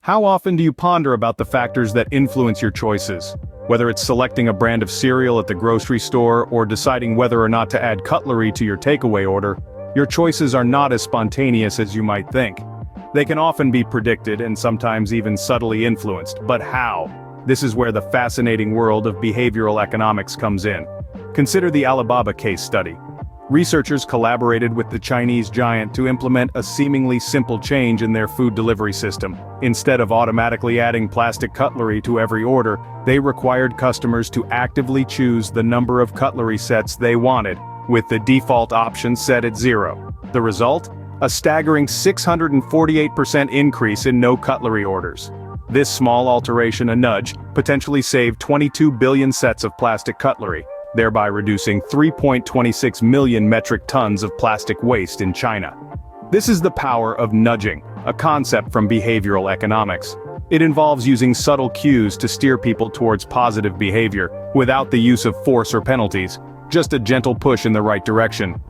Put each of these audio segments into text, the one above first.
How often do you ponder about the factors that influence your choices? Whether it's selecting a brand of cereal at the grocery store or deciding whether or not to add cutlery to your takeaway order, your choices are not as spontaneous as you might think. They can often be predicted and sometimes even subtly influenced, but how? This is where the fascinating world of behavioral economics comes in. Consider the Alibaba case study. Researchers collaborated with the Chinese giant to implement a seemingly simple change in their food delivery system. Instead of automatically adding plastic cutlery to every order, they required customers to actively choose the number of cutlery sets they wanted, with the default option set at 0. The result? A staggering 648% increase in no cutlery orders. This small alteration, a nudge, potentially saved 22 billion sets of plastic cutlery, thereby reducing 3.26 million metric tons of plastic waste in China. This is the power of nudging, a concept from behavioral economics. It involves using subtle cues to steer people towards positive behavior, without the use of force or penalties, just a gentle push in the right direction.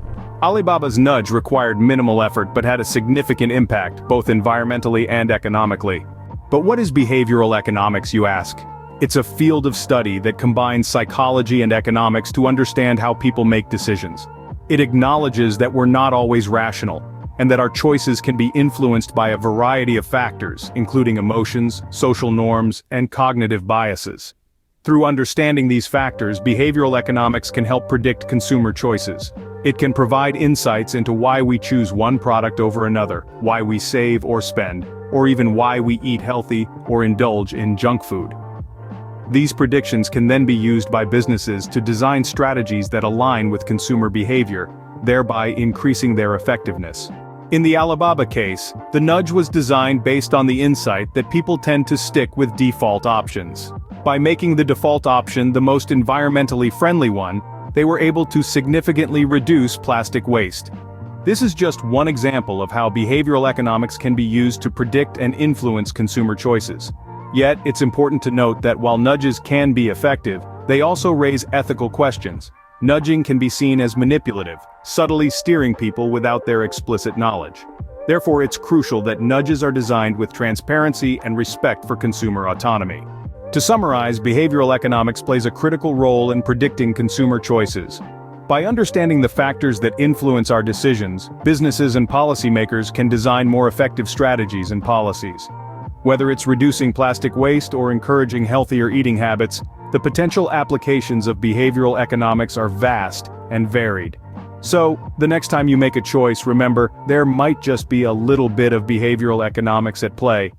Alibaba's nudge required minimal effort but had a significant impact, both environmentally and economically. But what is behavioral economics, you ask? It's a field of study that combines psychology and economics to understand how people make decisions. It acknowledges that we're not always rational, and that our choices can be influenced by a variety of factors, including emotions, social norms, and cognitive biases. Through understanding these factors, behavioral economics can help predict consumer choices. It can provide insights into why we choose one product over another, why we save or spend, or even why we eat healthy or indulge in junk food. These predictions can then be used by businesses to design strategies that align with consumer behavior, thereby increasing their effectiveness. In the Alibaba case, the nudge was designed based on the insight that people tend to stick with default options. By making the default option the most environmentally friendly one, they were able to significantly reduce plastic waste. This is just one example of how behavioral economics can be used to predict and influence consumer choices. Yet, it's important to note that while nudges can be effective, they also raise ethical questions. Nudging can be seen as manipulative, subtly steering people without their explicit knowledge. Therefore, it's crucial that nudges are designed with transparency and respect for consumer autonomy. To summarize, behavioral economics plays a critical role in predicting consumer choices. By understanding the factors that influence our decisions, businesses and policymakers can design more effective strategies and policies. Whether it's reducing plastic waste or encouraging healthier eating habits, the potential applications of behavioral economics are vast and varied. So, the next time you make a choice, remember, there might just be a little bit of behavioral economics at play.